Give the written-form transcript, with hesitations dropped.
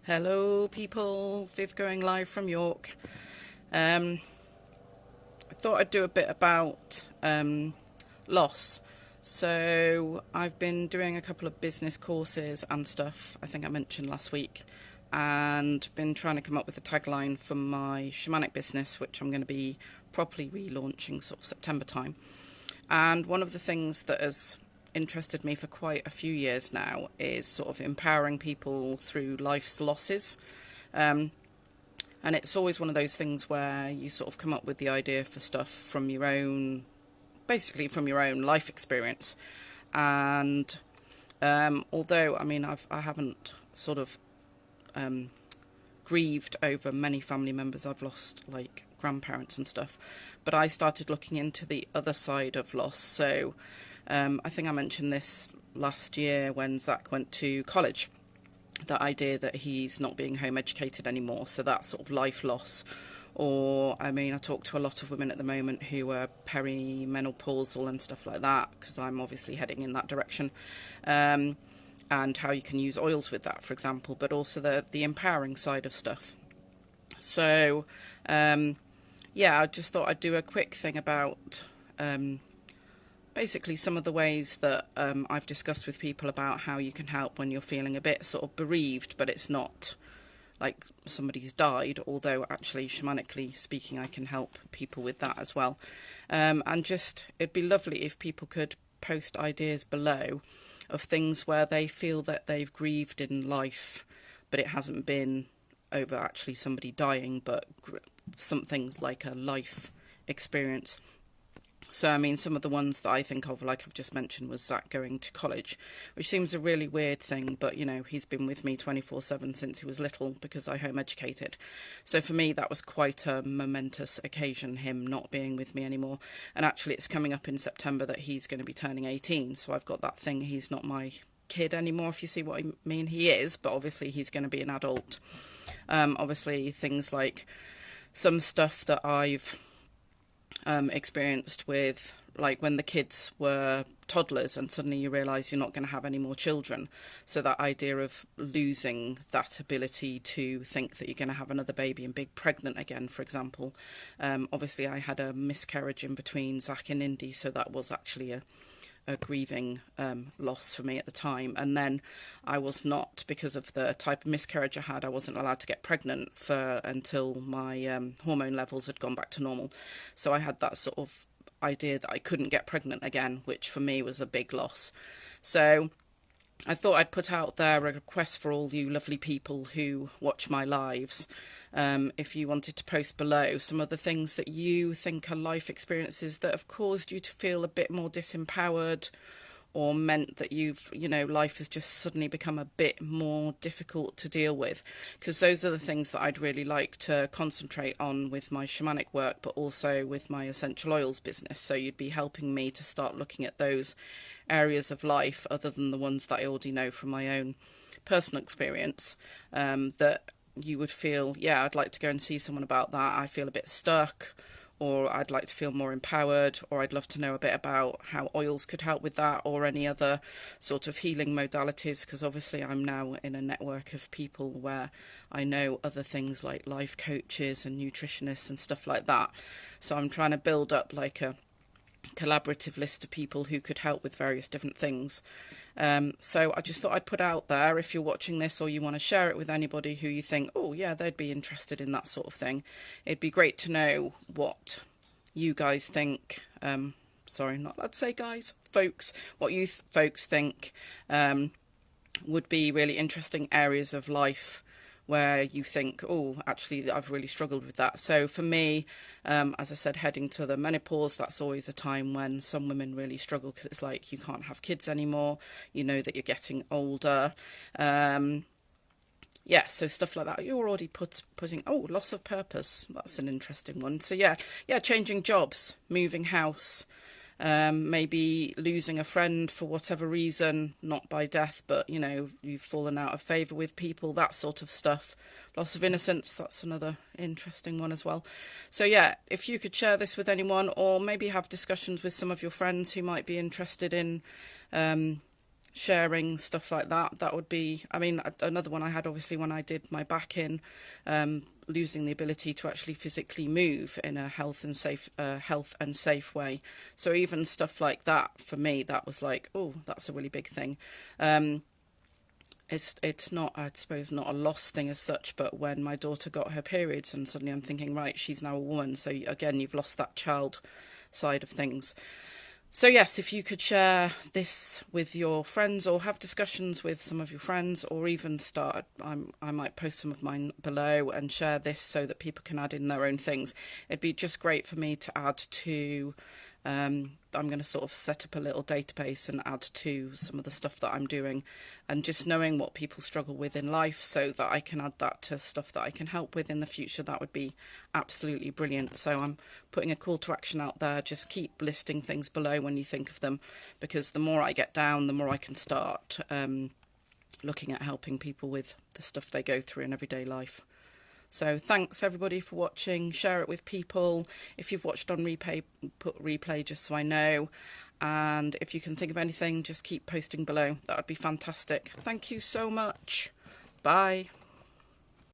Hello people, Viv going live from York. I thought I'd do a bit about loss. So I've been doing a couple of business courses and stuff, I think I mentioned last week, and been trying to come up with a tagline for my shamanic business, which I'm going to be properly relaunching sort of September time. And one of the things that has interested me for quite a few years now is sort of empowering people through life's losses. Um, and it's always one of those things where you sort of come up with the idea for stuff from your own, basically from your own life experience. And although, I mean, I haven't sort of um, grieved over many family members I've lost, like grandparents and stuff, but I started looking into the other side of loss. So I think I mentioned this last year when Zach went to college, that idea that he's not being home educated anymore, so that sort of life loss. Or, I mean, I talk to a lot of women at the moment who are perimenopausal and stuff like that, because I'm obviously heading in that direction. And how you can use oils with that, for example, but also the empowering side of stuff. So, yeah, I just thought I'd do a quick thing about basically some of the ways that I've discussed with people about how you can help when you're feeling a bit sort of bereaved, but it's not like somebody's died, although actually shamanically speaking I can help people with that as well. And just, it'd be lovely if people could post ideas below of things where they feel that they've grieved in life, but it hasn't been over actually somebody dying, but something's like a life experience. So, I mean, some of the ones that I think of, like I've just mentioned, was Zach going to college, which seems a really weird thing, but, you know, he's been with me 24/7 since he was little because I home educated. So for me, that was quite a momentous occasion, him not being with me anymore. And actually, it's coming up in September that he's going to be turning 18, so I've got that thing, he's not my kid anymore, if you see what I mean. He is, but obviously he's going to be an adult. Obviously, things like some stuff that I've experienced with, like when the kids were toddlers and suddenly you realise you're not going to have any more children. So that idea of losing that ability to think that you're going to have another baby and being pregnant again, for example. Obviously I had a miscarriage in between Zach and Indy, so that was actually a grieving loss for me at the time. And then I was not, because of the type of miscarriage I had, I wasn't allowed to get pregnant for until my hormone levels had gone back to normal. So I had that sort of idea that I couldn't get pregnant again, which for me was a big loss. So I thought I'd put out there a request for all you lovely people who watch my lives. If you wanted to post below some of the things that you think are life experiences that have caused you to feel a bit more disempowered, or meant that life has just suddenly become a bit more difficult to deal with. Because those are the things that I'd really like to concentrate on with my shamanic work, but also with my essential oils business. So you'd be helping me to start looking at those areas of life, other than the ones that I already know from my own personal experience, that you would feel, yeah, I'd like to go and see someone about that. I feel a bit stuck, or I'd like to feel more empowered, or I'd love to know a bit about how oils could help with that, or any other sort of healing modalities, because obviously I'm now in a network of people where I know other things like life coaches and nutritionists and stuff like that. So I'm trying to build up like a collaborative list of people who could help with various different things. So I just thought I'd put out there, if you're watching this or you want to share it with anybody who you think, oh yeah, they'd be interested in that sort of thing, it'd be great to know what you guys think. Sorry, not allowed to say guys, folks, what you folks think would be really interesting areas of life where you think, oh, actually, I've really struggled with that. So for me, as I said, heading to the menopause, that's always a time when some women really struggle, because it's like you can't have kids anymore. You know that you're getting older. Yeah, so stuff like that. You're already putting, oh, loss of purpose. That's an interesting one. So yeah, changing jobs, moving house, maybe losing a friend for whatever reason, not by death, but, you know, you've fallen out of favour with people, that sort of stuff. Loss of innocence, that's another interesting one as well. So yeah, if you could share this with anyone, or maybe have discussions with some of your friends who might be interested in sharing stuff like that. That would be, I mean, another one I had obviously when I did my back in, losing the ability to actually physically move in a health and safe way. So even stuff like that for me, that was like, oh, that's a really big thing. It's not, I suppose, not a lost thing as such, but when my daughter got her periods and suddenly I'm thinking, right, she's now a woman, so again you've lost that child side of things. So yes, if you could share this with your friends or have discussions with some of your friends, or even I might post some of mine below and share this so that people can add in their own things. It'd be just great for me to add to, I'm going to sort of set up a little database and add to some of the stuff that I'm doing, and just knowing what people struggle with in life so that I can add that to stuff that I can help with in the future. That would be absolutely brilliant. So I'm putting a call to action out there. Just keep listing things below when you think of them, because the more I get down, the more I can start looking at helping people with the stuff they go through in everyday life. So thanks everybody for watching. Share it with people. If you've watched on replay, put replay just so I know. And if you can think of anything, just keep posting below. That would be fantastic. Thank you so much. Bye.